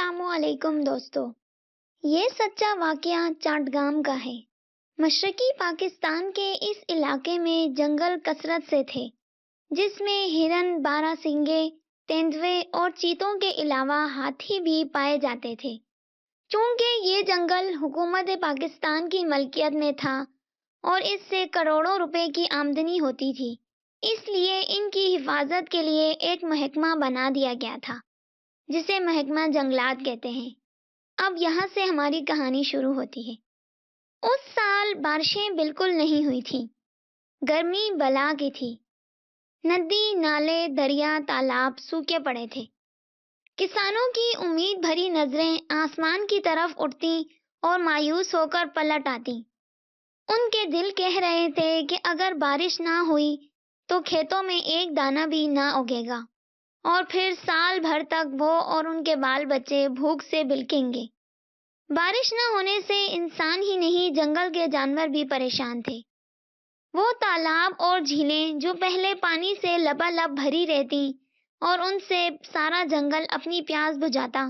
السلام علیکم دوستو، یہ سچا واقعہ چاٹگام کا ہے۔ مشرقی پاکستان کے اس علاقے میں جنگل کثرت سے تھے، جس میں ہرن، باراسنگے، تیندوے اور چیتوں کے علاوہ ہاتھی بھی پائے جاتے تھے۔ چونکہ یہ جنگل حکومت پاکستان کی ملکیت میں تھا اور اس سے کروڑوں روپے کی آمدنی ہوتی تھی، اس لیے ان کی حفاظت کے لیے ایک محکمہ بنا دیا گیا تھا، جسے محکمہ جنگلات کہتے ہیں۔ اب یہاں سے ہماری کہانی شروع ہوتی ہے۔ اس سال بارشیں بالکل نہیں ہوئی تھیں، گرمی بلا کی تھی۔ ندی، نالے، دریا، تالاب سوکھے پڑے تھے۔ کسانوں کی امید بھری نظریں آسمان کی طرف اٹھتی اور مایوس ہو کر پلٹ آتی۔ ان کے دل کہہ رہے تھے کہ اگر بارش نہ ہوئی تو کھیتوں میں ایک دانہ بھی نہ اگے گا، اور پھر سال بھر تک وہ اور ان کے بال بچے بھوک سے بلکیں گے۔ بارش نہ ہونے سے انسان ہی نہیں، جنگل کے جانور بھی پریشان تھے۔ وہ تالاب اور جھیلیں جو پہلے پانی سے لبالب بھری رہتی اور ان سے سارا جنگل اپنی پیاس بجھاتا،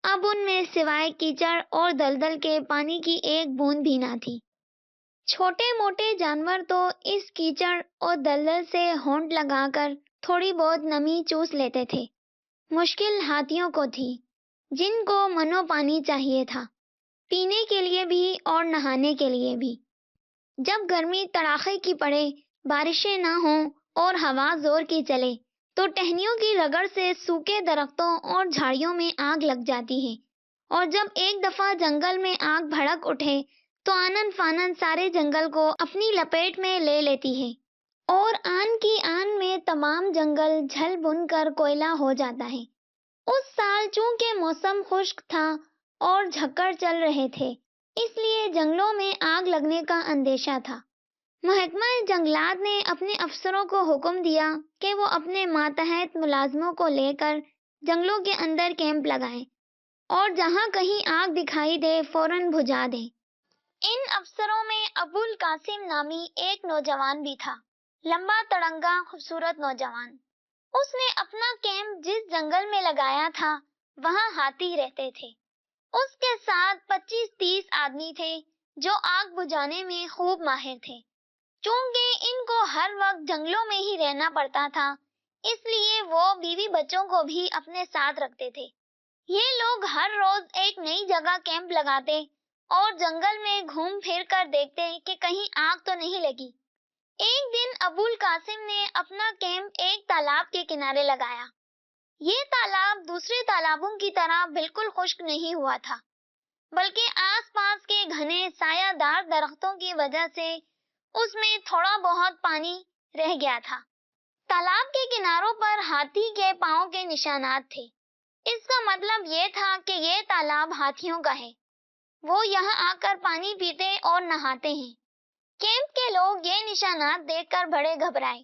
اب ان میں سوائے کیچڑ اور دلدل کے پانی کی ایک بوند بھی نہ تھی۔ چھوٹے موٹے جانور تو اس کیچڑ اور دلدل سے ہونٹ لگا کر تھوڑی بہت نمی چوس لیتے تھے۔ مشکل ہاتھیوں کو تھی، جن کو منو پانی چاہیے تھا، پینے کے لیے بھی اور نہانے کے لیے بھی۔ جب گرمی تڑاخے کی پڑے، بارشیں نہ ہوں اور ہوا زور کی چلے تو ٹہنیوں کی رگڑ سے سوکھے درختوں اور جھاڑیوں میں آگ لگ جاتی ہے، اور جب ایک دفعہ جنگل میں آگ بھڑک اٹھے تو آنن فانن سارے جنگل کو اپنی لپیٹ میں لے لیتی ہے، اور آن کی آن میں تمام جنگل جل بن کر کوئلہ ہو جاتا ہے۔ اس سال چونکہ موسم خشک تھا اور جھکڑ چل رہے تھے، اس لیے جنگلوں میں آگ لگنے کا اندیشہ تھا۔ محکمہ جنگلات نے اپنے افسروں کو حکم دیا کہ وہ اپنے ماتحت ملازموں کو لے کر جنگلوں کے اندر کیمپ لگائیں اور جہاں کہیں آگ دکھائی دے فوراً بجھا دیں۔ ان افسروں میں ابو القاسم نامی ایک نوجوان بھی تھا، لمبا تڑنگا خوبصورت نوجوان۔ اس نے اپنا کیمپ جس جنگل میں لگایا تھا، وہاں ہاتھی رہتے تھے۔ اس کے ساتھ 25-30 آدمی تھے جو آگ بجھانے میں خوب ماہر تھے۔ چونکہ ان کو ہر وقت جنگلوں میں ہی رہنا پڑتا تھا، اس لیے وہ بیوی بچوں کو بھی اپنے ساتھ رکھتے تھے۔ یہ لوگ ہر روز ایک نئی جگہ کیمپ لگاتے اور جنگل میں گھوم پھر کر دیکھتے کہ کہیں آگ تو نہیں لگی۔ ایک دن ابو القاسم نے اپنا کیمپ ایک تالاب کے کنارے لگایا۔ یہ تالاب دوسرے تالابوں کی طرح بالکل خشک نہیں ہوا تھا، بلکہ آس پاس کے گھنے سایہ دار درختوں کی وجہ سے اس میں تھوڑا بہت پانی رہ گیا تھا۔ تالاب کے کناروں پر ہاتھی کے پاؤں کے نشانات تھے۔ اس کا مطلب یہ تھا کہ یہ تالاب ہاتھیوں کا ہے۔ وہ یہاں آ کر پانی پیتے اور نہاتے ہیں۔ کیمپ کے لوگ یہ نشانات دیکھ کر بڑے گھبرائے،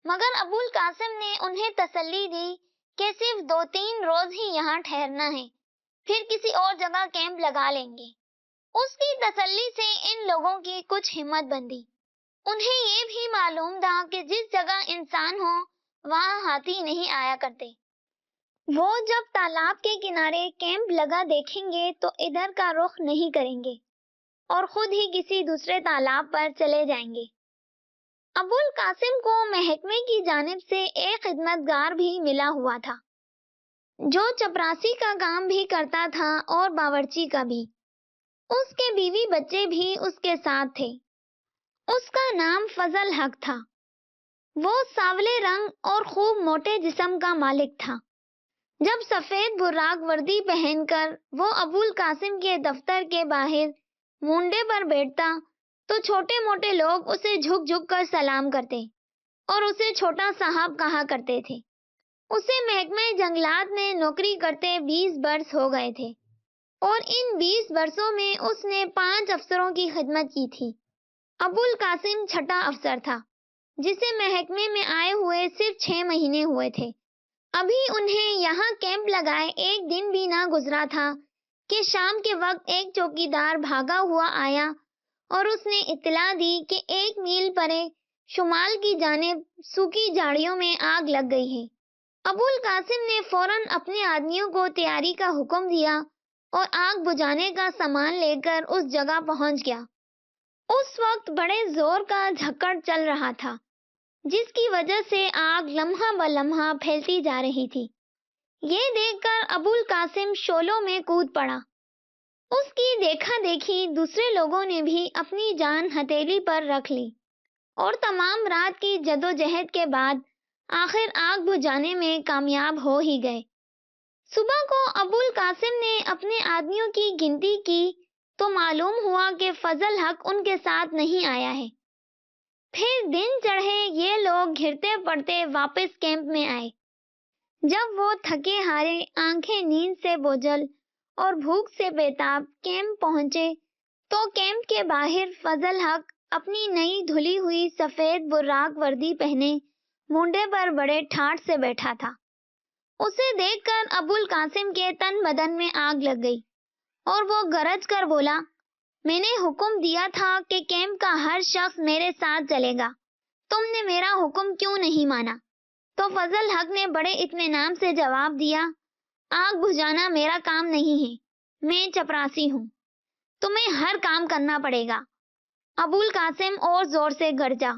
مگر ابو القاسم نے انہیں تسلی دی کہ صرف 2-3 روز ہی یہاں ٹھہرنا ہے، پھر کسی اور جگہ کیمپ لگا لیں گے۔ اس کی تسلی سے ان لوگوں کی کچھ ہمت بندھی۔ انہیں یہ بھی معلوم تھا کہ جس جگہ انسان ہو وہاں ہاتھی نہیں آیا کرتے۔ وہ جب تالاب کے کنارے کیمپ لگا دیکھیں گے تو ادھر کا رخ نہیں کریں گے اور خود ہی کسی دوسرے تالاب پر چلے جائیں گے۔ ابو القاسم کو محکمے کی جانب سے ایک خدمتگار بھی ملا ہوا تھا، جو چپراسی کا کام بھی کرتا تھا اور باورچی کا بھی۔ اس کے بیوی بچے بھی اس کے ساتھ تھے۔ اس کا نام فضل حق تھا۔ وہ سانولے رنگ اور خوب موٹے جسم کا مالک تھا۔ جب سفید براق وردی پہن کر وہ ابو القاسم کے دفتر کے باہر مونڈے پر بیٹھتا تو چھوٹے موٹے لوگ اسے جھک جھک کر سلام کرتے اور اسے چھوٹا صاحب کہا کرتے تھے۔ اسے محکمہ جنگلات میں نوکری کرتے 20 برس ہو گئے تھے، اور ان 20 برسوں میں اس نے 5 افسروں کی خدمت کی تھی۔ ابو القاسم چھٹا افسر تھا، جسے محکمے میں آئے ہوئے صرف 6 مہینے ہوئے تھے۔ ابھی انہیں یہاں کیمپ لگائے ایک دن بھی نہ گزرا تھا کہ شام کے وقت ایک چوکیدار بھاگا ہوا آیا اور اس نے اطلاع دی کہ 1 میل پرے شمال کی جانب سوکھی جھاڑیوں میں آگ لگ گئی ہے۔ ابو القاسم نے فوراً اپنے آدمیوں کو تیاری کا حکم دیا اور آگ بجھانے کا سامان لے کر اس جگہ پہنچ گیا۔ اس وقت بڑے زور کا جھکڑ چل رہا تھا، جس کی وجہ سے آگ لمحہ بلمحہ پھیلتی جا رہی تھی۔ یہ دیکھ کر ابو القاسم شعلوں میں کود پڑا۔ اس کی دیکھا دیکھی دوسرے لوگوں نے بھی اپنی جان ہتھیلی پر رکھ لی اور تمام رات کی جدوجہد کے بعد آخر آگ بجھانے میں کامیاب ہو ہی گئے۔ صبح کو ابو القاسم نے اپنے آدمیوں کی گنتی کی تو معلوم ہوا کہ فضل حق ان کے ساتھ نہیں آیا ہے۔ پھر دن چڑھے یہ لوگ گھرتے پڑتے واپس کیمپ میں آئے۔ جب وہ تھکے ہارے، آنکھیں نیند سے بوجھل اور بھوک سے بیتاب کیمپ پہنچے تو کیمپ کے باہر فضل حق اپنی نئی دھلی ہوئی سفید براق وردی پہنے مونڈے پر بڑے ٹھاٹ سے بیٹھا تھا۔ اسے دیکھ کر ابو القاسم کے تن بدن میں آگ لگ گئی اور وہ گرج کر بولا، میں نے حکم دیا تھا کہ کیمپ کا ہر شخص میرے ساتھ چلے گا، تم نے میرا حکم کیوں نہیں مانا؟ تو فضل حق نے بڑے اطمینان سے جواب دیا، آگ بجھانا میرا کام نہیں ہے، میں چپراسی ہوں، تمہیں ہر کام کرنا پڑے گا۔ ابو القاسم اور زور سے گرجا،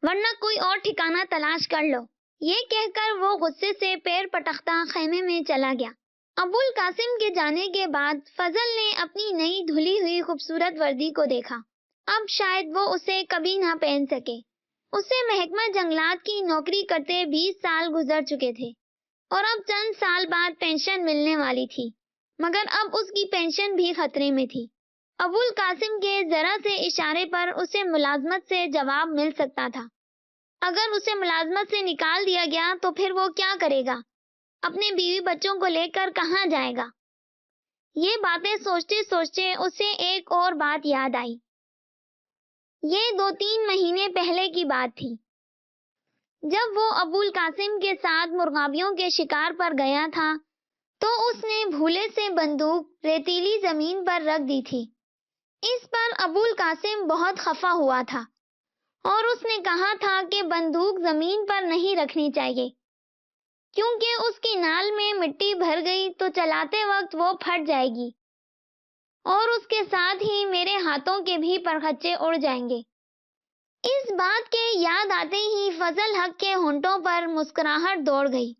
ورنہ کوئی اور ٹھکانہ تلاش کر لو۔ یہ کہہ کر وہ غصے سے پیر پٹکتا خیمے میں چلا گیا۔ ابو القاسم کے جانے کے بعد فضل نے اپنی نئی دھلی ہوئی خوبصورت وردی کو دیکھا۔ اب شاید وہ اسے کبھی نہ پہن سکے۔ اسے محکمہ جنگلات کی نوکری کرتے 20 سال گزر چکے تھے اور اب چند سال بعد پینشن ملنے والی تھی، مگر اب اس کی پینشن بھی خطرے میں تھی۔ ابو القاسم کے ذرا سے اشارے پر اسے ملازمت سے جواب مل سکتا تھا۔ اگر اسے ملازمت سے نکال دیا گیا تو پھر وہ کیا کرے گا؟ اپنے بیوی بچوں کو لے کر کہاں جائے گا؟ یہ باتیں سوچتے سوچتے اسے ایک اور بات یاد آئی۔ یہ 2-3 مہینے پہلے کی بات تھی، جب وہ ابو القاسم کے ساتھ مرغابیوں کے شکار پر گیا تھا تو اس نے بھولے سے بندوق ریتیلی زمین پر رکھ دی تھی۔ اس پر ابو القاسم بہت خفا ہوا تھا اور اس نے کہا تھا کہ بندوق زمین پر نہیں رکھنی چاہیے، کیونکہ اس کی نال میں مٹی بھر گئی تو چلاتے وقت وہ پھٹ جائے گی اور اس کے ساتھ ہی میرے ہاتھوں کے بھی پرخچے اڑ جائیں گے۔ اس بات کے یاد آتے ہی فضل حق کے ہونٹوں پر مسکراہٹ دوڑ گئی۔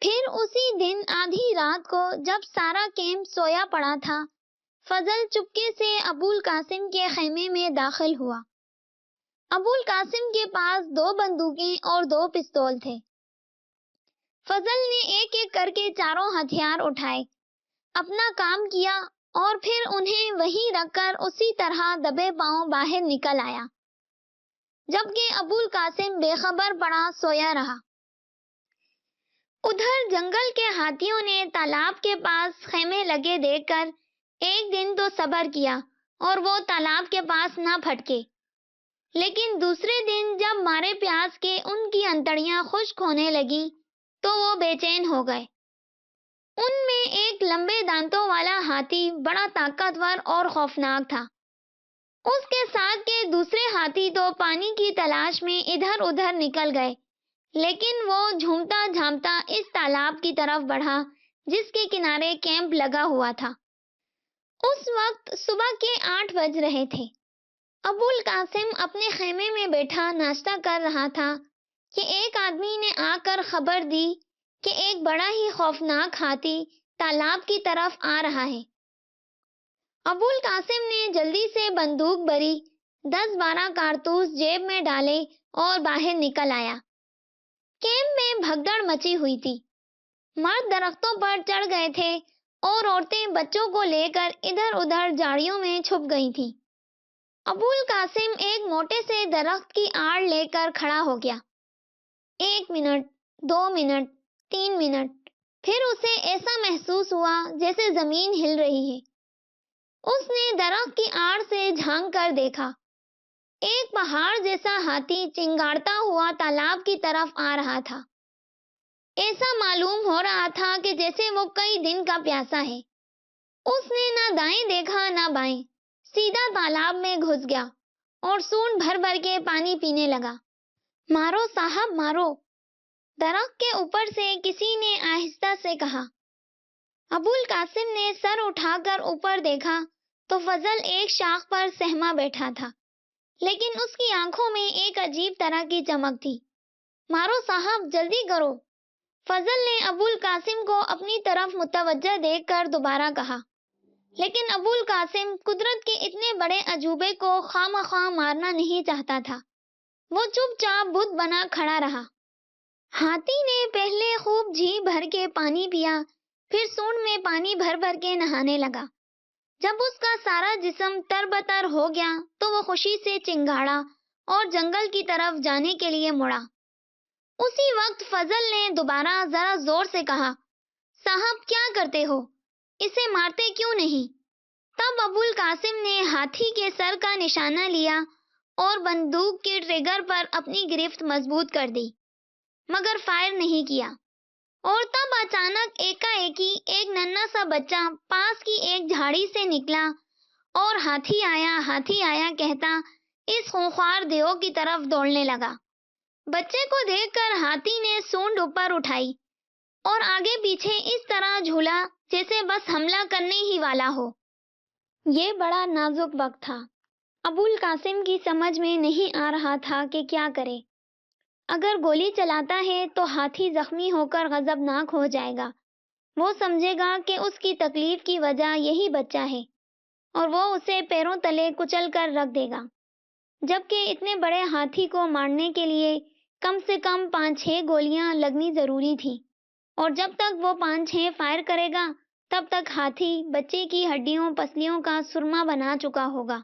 پھر اسی دن آدھی رات کو جب سارا کیمپ سویا پڑا تھا، فضل چپکے سے ابو القاسم کے خیمے میں داخل ہوا۔ ابو القاسم کے پاس 2 بندوقیں اور 2 پستول تھے۔ فضل نے ایک ایک کر کے چاروں ہتھیار اٹھائے، اپنا کام کیا اور پھر انہیں وہیں رکھ کر اسی طرح دبے پاؤں باہر نکل آیا، جبکہ ابو القاسم بے خبر پڑا سویا رہا۔ ادھر جنگل کے ہاتھیوں نے تالاب کے پاس خیمے لگے دیکھ کر ایک دن تو صبر کیا اور وہ تالاب کے پاس نہ پھٹکے، لیکن دوسرے دن جب مارے پیاس کے ان کی انتڑیاں خشک ہونے لگیں تو وہ بے چین ہو گئے۔ ان میں ایک لمبے دانتوں والا ہاتھی بڑا طاقتور اور خوفناک تھا۔ اس کے ساتھ کے دوسرے ہاتھی تو پانی کی تلاش میں ادھر ادھر نکل گئے، لیکن وہ جھومتا جھامتا اس تالاب کی طرف بڑھا جس کے کنارے کیمپ لگا ہوا تھا۔ اس وقت صبح کے 8 بج رہے تھے۔ ابو القاسم اپنے خیمے میں بیٹھا ناشتہ کر رہا تھا کہ ایک آدمی نے آ کر خبر دی کہ ایک بڑا ہی خوفناک ہاتھی تالاب کی طرف آ رہا ہے۔ ابو القاسم نے جلدی سے بندوق بھری 10-12 کارتوس جیب میں ڈالے اور باہر نکل آیا۔ کیمپ میں بھگدڑ مچی ہوئی تھی۔ مرد درختوں پر چڑھ گئے تھے اور عورتیں بچوں کو لے کر ادھر ادھر جھاڑیوں میں چھپ گئی تھیں۔ ابو القاسم ایک موٹے سے درخت کی آڑ لے کر کھڑا ہو گیا۔ 1 منٹ، 2 منٹ، 3 منٹ، پھر اسے ایسا محسوس ہوا جیسے زمین ہل رہی ہے۔ اس نے درخت کی آڑ سے جھانک کر دیکھا۔ ایک پہاڑ جیسا ہاتھی چنگاڑتا ہوا تالاب کی طرف آ رہا تھا۔ ایسا معلوم ہو رہا تھا کہ جیسے وہ کئی دن کا پیاسا ہے۔ اس نے نہ دائیں دیکھا نہ بائیں، سیدھا تالاب میں گھس گیا اور سونڈ بھر بھر کے پانی پینے لگا۔ مارو صاحب مارو، درخت کے اوپر سے کسی نے آہستہ سے کہا۔ ابو القاسم نے سر اٹھا کر اوپر دیکھا تو فضل ایک شاخ پر سہما بیٹھا تھا، لیکن اس کی آنکھوں میں ایک عجیب طرح کی چمک تھی۔ مارو صاحب، جلدی کرو، فضل نے ابو القاسم کو اپنی طرف متوجہ دیکھ کر دوبارہ کہا، لیکن ابو القاسم قدرت کے اتنے بڑے عجوبے کو خواہ مخواہ مارنا نہیں چاہتا تھا۔ وہ چپ چاپ بت بنا کھڑا رہا۔ ہاتھی نے پہلے خوب جھی بھر کے پانی پیا، پھر سونڈ میں پانی بھر بھر کے نہانے لگا۔ جب اس کا سارا جسم تر بتر ہو گیا تو وہ خوشی سے چنگاڑا اور جنگل کی طرف جانے کے لیے مڑا۔ اسی وقت فضل نے دوبارہ ذرا زور سے کہا، صاحب کیا کرتے ہو؟ اسے مارتے کیوں نہیں؟ تب ابو القاسم نے ہاتھی کے سر کا نشانہ لیا اور بندوق کے ٹریگر پر اپنی گرفت مضبوط کر دی، مگر فائر نہیں کیا۔ اور تب اچانک ایک ننھا سا بچہ پاس کی ایک جھاڑی سے نکلا اور ہاتھی آیا کہتا اس خونخوار دیو کی طرف دوڑنے لگا۔ بچے کو دیکھ کر ہاتھی نے سونڈ اوپر اٹھائی اور آگے پیچھے اس طرح جھولا جیسے بس حملہ کرنے ہی والا ہو۔ یہ بڑا نازک وقت تھا۔ ابو القاسم کی سمجھ میں نہیں آ رہا تھا کہ کیا کرے۔ اگر گولی چلاتا ہے تو ہاتھی زخمی ہو کر غضبناک ہو جائے گا۔ وہ سمجھے گا کہ اس کی تکلیف کی وجہ یہی بچہ ہے اور وہ اسے پیروں تلے کچل کر رکھ دے گا، جبکہ اتنے بڑے ہاتھی کو مارنے کے لیے کم سے کم 5-6 گولیاں لگنی ضروری تھی، اور جب تک وہ 5-6 فائر کرے گا تب تک ہاتھی بچے کی ہڈیوں پسلیوں کا سرما بنا چکا ہوگا۔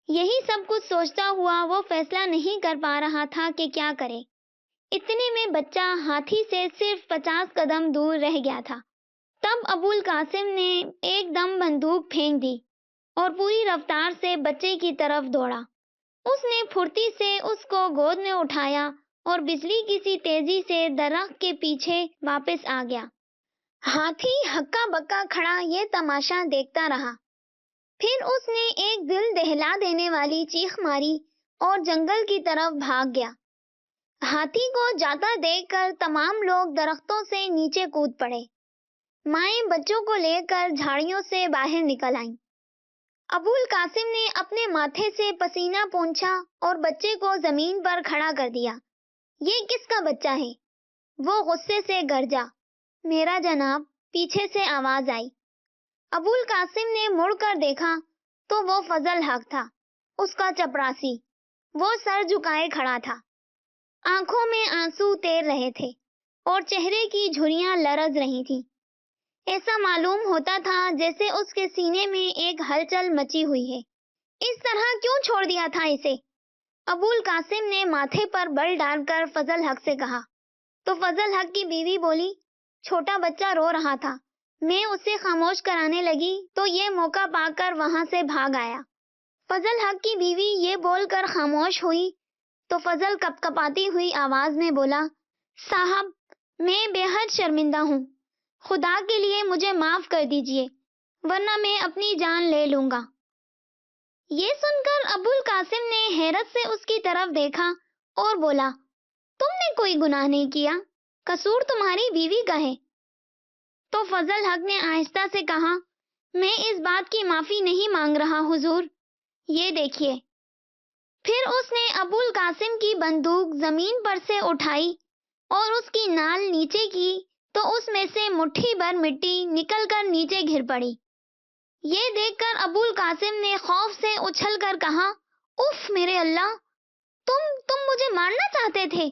یہی سب کچھ سوچتا ہوا وہ فیصلہ نہیں کر پا رہا تھا کہ کیا کرے۔ اتنے میں بچہ ہاتھی سے صرف 50 قدم دور رہ گیا تھا۔ تب ابو القاسم نے ایک دم بندوق پھینک دی اور پوری رفتار سے بچے کی طرف دوڑا۔ اس نے پھرتی سے اس کو گود میں اٹھایا اور بجلی کی سی تیزی سے درخت کے پیچھے واپس آ گیا۔ ہاتھی ہکا بکا کھڑا یہ تماشا دیکھتا رہا۔ پھر اس نے ایک دل دہلا دینے والی چیخ ماری اور جنگل کی طرف بھاگ گیا۔ ہاتھی کو جاتا دیکھ کر تمام لوگ درختوں سے نیچے کود پڑے۔ مائیں بچوں کو لے کر جھاڑیوں سے باہر نکل آئیں۔ ابو القاسم نے اپنے ماتھے سے پسینہ پونچھا اور بچے کو زمین پر کھڑا کر دیا۔ یہ کس کا بچہ ہے؟ وہ غصے سے گرجا۔ میرا جناب، پیچھے سے آواز آئی۔ ابو القاسم نے مڑ کر دیکھا تو وہ فضل حق تھا، اس کا چپراسی۔ وہ سر جھکائے کھڑا تھا، آنکھوں میں آنسو تیر رہے تھے اور چہرے کی جھریاں لرز رہی تھیں۔ ایسا معلوم ہوتا تھا جیسے اس کے سینے میں ایک ہلچل مچی ہوئی ہے۔ اس طرح کیوں چھوڑ دیا تھا اسے؟ ابو القاسم نے ماتھے پر بل ڈال کر فضل حق سے کہا۔ تو فضل حق کی بیوی بولی، چھوٹا بچہ رو رہا تھا، میں اسے خاموش کرانے لگی تو یہ موقع پا کر وہاں سے بھاگ آیا۔ فضل حق کی بیوی یہ بول کر خاموش ہوئی تو فضل کپ کپاتی ہوئی آواز میں بولا، صاحب میں بے حد شرمندہ ہوں، خدا کے لیے مجھے معاف کر دیجئے ورنہ میں اپنی جان لے لوں گا۔ یہ سن کر ابو القاسم نے حیرت سے اس کی طرف دیکھا اور بولا، تم نے کوئی گناہ نہیں کیا، قصور تمہاری بیوی کا ہے۔ تو فضل حق نے آہستہ سے کہا، میں اس بات کی معافی نہیں مانگ رہا حضور، یہ دیکھیے۔ پھر اس نے ابو القاسم کی بندوق زمین پر سے اٹھائی اور اس کی نال نیچے کی تو اس میں سے مٹھی بھر مٹی نکل کر نیچے گر پڑی۔ یہ دیکھ کر ابو القاسم نے خوف سے اچھل کر کہا، اف میرے اللہ، تم مجھے مارنا چاہتے تھے؟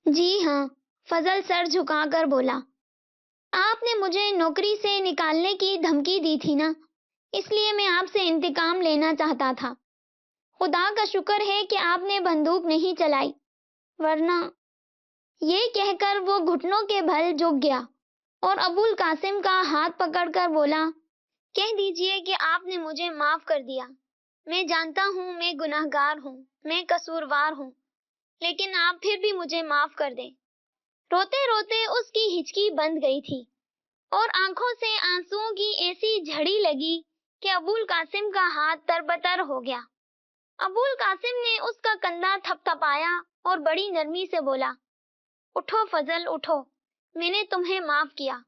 جی ہاں، فضل سر جھکا کر بولا، آپ نے مجھے نوکری سے نکالنے کی دھمکی دی تھی نا، اس لیے میں آپ سے انتقام لینا چاہتا تھا۔ خدا کا شکر ہے کہ آپ نے بندوق نہیں چلائی، ورنہ… یہ کہہ کر وہ گھٹنوں کے بھل جھک گیا اور ابو القاسم کا ہاتھ پکڑ کر بولا، کہہ دیجئے کہ آپ نے مجھے معاف کر دیا۔ میں جانتا ہوں میں گناہگار ہوں، میں قصوروار ہوں، لیکن آپ پھر بھی مجھے معاف کر دیں۔ روتے روتے اس کی ہچکی بند گئی تھی اور آنکھوں سے آنسوؤں کی ایسی جھڑی لگی کہ ابو القاسم کا ہاتھ تربتر ہو گیا۔ ابو القاسم نے اس کا کندھا تھپ تھپایا اور بڑی نرمی سے بولا، اٹھو فضل اٹھو، میں نے تمہیں معاف کیا،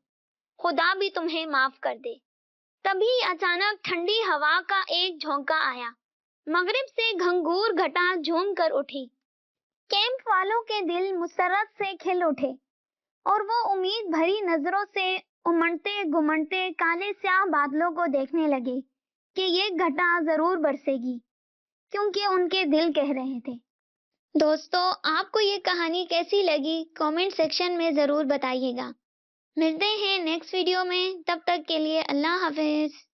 خدا بھی تمہیں معاف کر دے۔ تبھی اچانک ٹھنڈی ہوا کا ایک جھونکا آیا، مغرب سے گھنگور گھٹا جھوم کر اٹھی۔ کیمپ والوں کے دل مسرت سے کھل اٹھے اور وہ امید بھری نظروں سے امنڈتے گمنڈتے کالے سیاہ بادلوں کو دیکھنے لگے کہ یہ گھٹا ضرور برسے گی، کیونکہ ان کے دل کہہ رہے تھے۔ دوستو، آپ کو یہ کہانی کیسی لگی کامنٹ سیکشن میں ضرور بتائیے گا۔ ملتے ہیں نیکسٹ ویڈیو میں، تب تک کے لیے اللہ حافظ۔